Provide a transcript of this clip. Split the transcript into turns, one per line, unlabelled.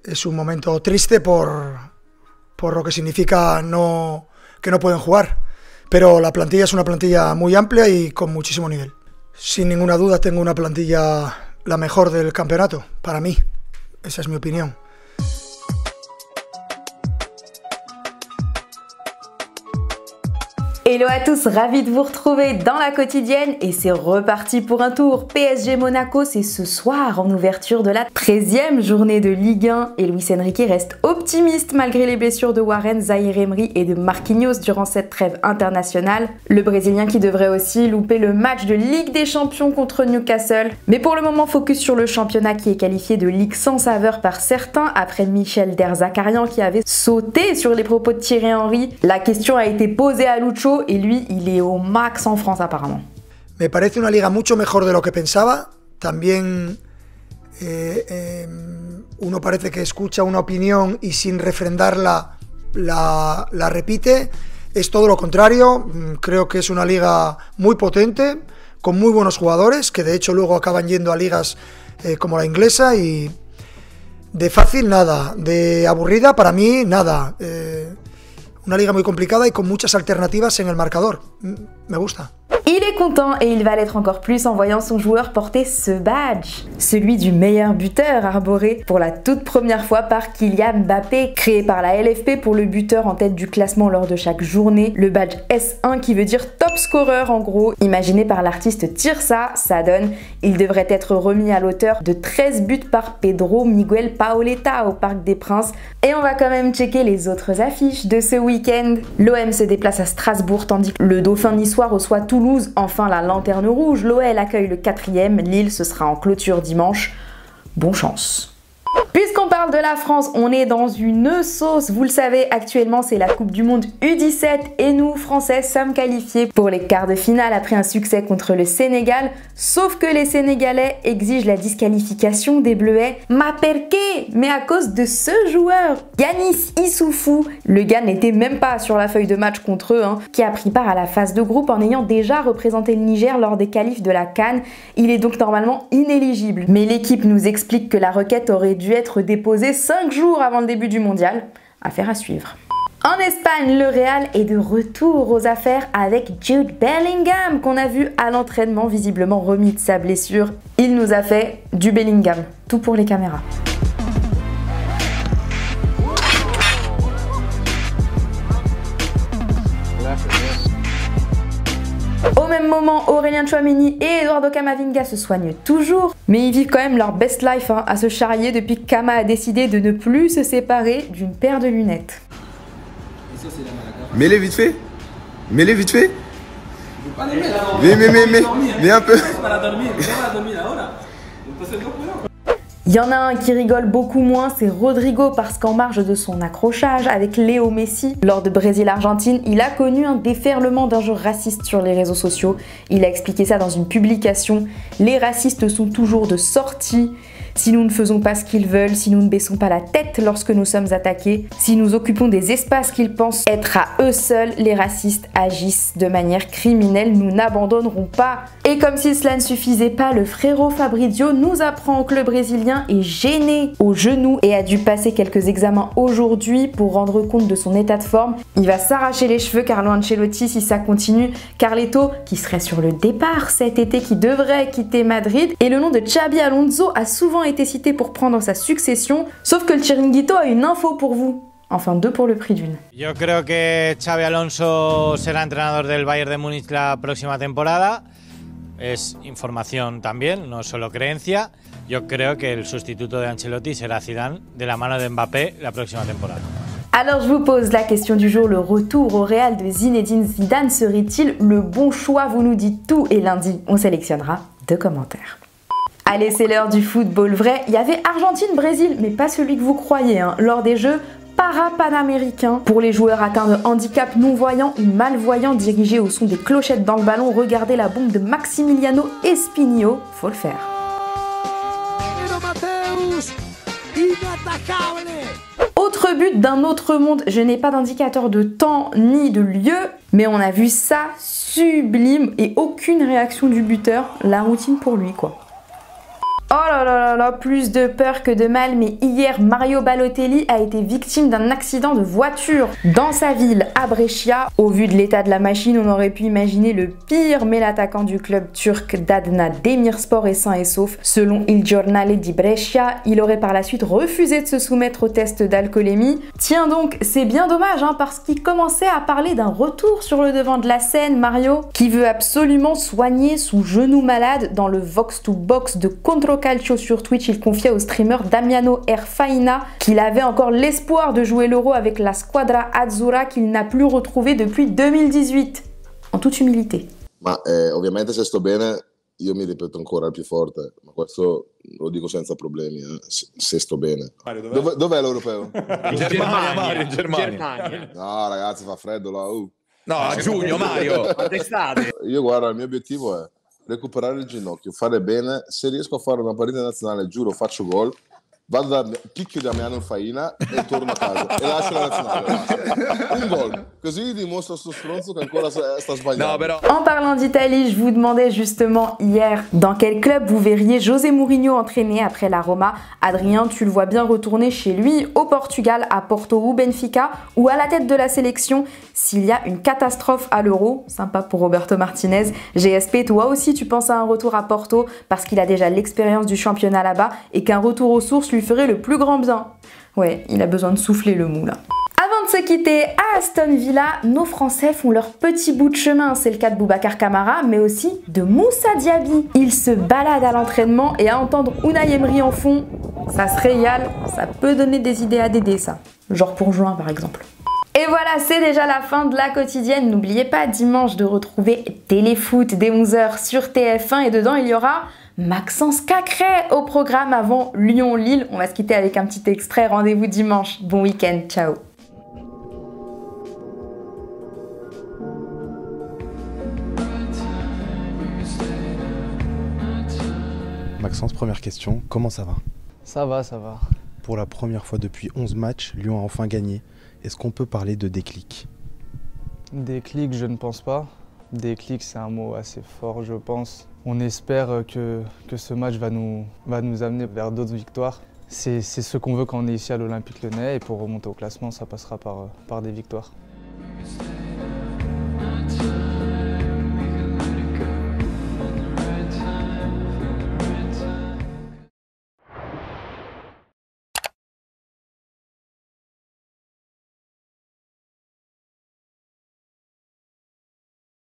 Es un momento triste por lo que significa que no pueden jugar, pero la plantilla es una plantilla muy amplia y con muchísimo nivel. Sin ninguna duda tengo una plantilla la mejor del campeonato, para mí, esa es mi opinión.
Hello à tous, ravi de vous retrouver dans la quotidienne et c'est reparti pour un tour. PSG Monaco, c'est ce soir en ouverture de la 13e journée de Ligue 1 et Luis Enrique reste optimiste malgré les blessures de Warren, Zaïre Emery et de Marquinhos durant cette trêve internationale. Le Brésilien qui devrait aussi louper le match de Ligue des Champions contre Newcastle. Mais pour le moment, focus sur le championnat qui est qualifié de Ligue sans saveur par certains après Michel Derzakarian qui avait sauté sur les propos de Thierry Henry. La question a été posée à Lucho et lui, il est au max en France apparemment.
Me parece una liga mucho mejor de lo que pensaba. También uno parece que escucha una opinión y sin refrendarla la repite. Es todo lo contrario. Creo que es una liga muy potente, con muy buenos jugadores, que de hecho luego acaban yendo a ligas como la inglesa, y de fácil nada, de aburrida para mí nada. Una liga muy complicada y con muchas alternativas en el marcador. Me gusta.
Il est content et il va l'être encore plus en voyant son joueur porter ce badge, celui du meilleur buteur arboré pour la toute première fois par Kylian Mbappé, créé par la LFP pour le buteur en tête du classement lors de chaque journée, le badge S1 qui veut dire top scorer en gros, imaginé par l'artiste Tirsa, ça donne, il devrait être remis à l'auteur de 13 buts par Pedro Miguel Paoletta au Parc des Princes. Et on va quand même checker les autres affiches de ce week-end. L'OM se déplace à Strasbourg tandis que le Dauphin niçois reçoit Toulouse. Enfin la lanterne rouge, l'OL accueille le 4e, Lille ce sera en clôture dimanche. Bonne chance. Puisqu'on parle de la France, on est dans une sauce. Vous le savez, actuellement c'est la Coupe du Monde U17 et nous, Français, sommes qualifiés pour les quarts de finale après un succès contre le Sénégal. Sauf que les Sénégalais exigent la disqualification des Bleuets. Ma perqué, mais à cause de ce joueur, Yanis Issoufou. Le gars n'était même pas sur la feuille de match contre eux, qui a pris part à la phase de groupe en ayant déjà représenté le Niger lors des qualifs de la CAN. Il est donc normalement inéligible. Mais l'équipe nous explique que la requête aurait dû être déposée 5 jours avant le début du mondial. Affaire à suivre. En Espagne, le Real est de retour aux affaires avec Jude Bellingham qu'on a vu à l'entraînement visiblement remis de sa blessure. Il nous a fait du Bellingham, tout pour les caméras. Au même moment, Aurélien Tchouaméni et Eduardo Camavinga se soignent toujours, mais ils vivent quand même leur best life à se charrier depuis que Kama a décidé de ne plus se séparer d'une paire de lunettes.
Mets-les vite fait. Mets-les vite fait. Mais un peu.
Il y en a un qui rigole beaucoup moins, c'est Rodrigo, parce qu'en marge de son accrochage avec Léo Messi lors de Brésil-Argentine, il a connu un déferlement d'injures racistes sur les réseaux sociaux. Il a expliqué ça dans une publication. Les racistes sont toujours de sortie. Si nous ne faisons pas ce qu'ils veulent, si nous ne baissons pas la tête lorsque nous sommes attaqués, si nous occupons des espaces qu'ils pensent être à eux seuls, les racistes agissent de manière criminelle, nous n'abandonnerons pas. Et comme si cela ne suffisait pas, le frérot Fabrizio nous apprend que le Brésilien est gêné au genou et a dû passer quelques examens aujourd'hui pour rendre compte de son état de forme. Il va s'arracher les cheveux, Carlo Ancelotti, si ça continue. Carleto, qui serait sur le départ cet été, qui devrait quitter Madrid. Et le nom de Xabi Alonso a souvent été cité pour prendre sa succession, sauf que le Chiringuito a une info pour vous. Enfin, 2 pour le prix d'une.
Yo creo que Xabi Alonso será entrenador del Bayern de Múnich la próxima temporada. Es información también, no solo creencia. Yo creo que el sustituto de Ancelotti será Zidane de la mano de Mbappé la próxima temporada.
Alors je vous pose la question du jour, le retour au Real de Zinedine Zidane serait-il le bon choix? Vous nous dites tout et lundi, on sélectionnera 2 commentaires. Allez, c'est l'heure du football vrai. Il y avait Argentine-Brésil, mais pas celui que vous croyez, lors des Jeux para-panaméricains. Pour les joueurs atteints de handicap non-voyant ou malvoyant dirigés au son des clochettes dans le ballon, regardez la bombe de Maximiliano Espinho, faut le faire. Autre but d'un autre monde, je n'ai pas d'indicateur de temps ni de lieu, mais on a vu ça sublime et aucune réaction du buteur, la routine pour lui quoi. Oh là là là là, plus de peur que de mal, mais hier, Mario Balotelli a été victime d'un accident de voiture dans sa ville, à Brescia. Au vu de l'état de la machine, on aurait pu imaginer le pire, mais l'attaquant du club turc d'Adana Demirspor est sain et sauf. Selon Il Giornale di Brescia, il aurait par la suite refusé de se soumettre au test d'alcoolémie. Tiens donc, c'est bien dommage, parce qu'il commençait à parler d'un retour sur le devant de la scène, Mario, qui veut absolument soigner son genou malade. Dans le Vox to Box de Contro Calcio sur Twitch, il confiait au streamer Damiano Erfaina qu'il avait encore l'espoir de jouer l'Euro avec la squadra azzurra qu'il n'a plus retrouvé depuis 2018. En toute humilité.
Ma ovviamente se sto bene io mi ripeto ancora il più forte, ma questo lo dico senza problemi, se sto bene. Dov'è l'Europeo?
In Germania, Mario, in Germania.
No ragazzi, fa freddo là.
No, a giugno, Mario.
D'estate.
Io guarda, il mio obiettivo è recuperare il ginocchio, fare bene. Se riesco a fare una partita nazionale, giuro, faccio gol. Vado da picchio Damiano Erfaina e torno a casa e lascio la nazionale. Un gol. Così dimostro a sto stronzo che ancora sta sbagliando.
No, però...
En parlant d'Italie, je vous demandais justement hier dans quel club vous verriez José Mourinho entraîner après la Roma. Adrien, tu le vois bien retourner chez lui au Portugal, à Porto ou Benfica, ou à la tête de la sélection s'il y a une catastrophe à l'Euro. Sympa pour Roberto Martinez. GSP, toi aussi tu penses à un retour à Porto parce qu'il a déjà l'expérience du championnat là-bas et qu'un retour aux sources lui ferait le plus grand bien. Ouais, il a besoin de souffler le mou là. Avant de se quitter, à Aston Villa, nos Français font leur petit bout de chemin. C'est le cas de Boubacar Kamara, mais aussi de Moussa Diaby. Il se balade à l'entraînement et à entendre Unai Emery en fond, ça se régale, ça peut donner des idées à Dédé ça. Genre pour juin par exemple. Et voilà, c'est déjà la fin de la quotidienne. N'oubliez pas dimanche de retrouver Téléfoot dès 11h sur TF1 et dedans il y aura Maxence Cacré au programme avant Lyon-Lille. On va se quitter avec un petit extrait. Rendez-vous dimanche. Bon week-end. Ciao.
Maxence, première question, comment ça va?
Ça va, ça va.
Pour la première fois depuis 11 matchs, Lyon a enfin gagné. Est-ce qu'on peut parler de déclic?
Déclic, je ne pense pas. Déclic, c'est un mot assez fort, je pense. On espère que ce match va nous amener vers d'autres victoires. C'est ce qu'on veut quand on est ici à l'Olympique Lyonnais et pour remonter au classement, ça passera par des victoires.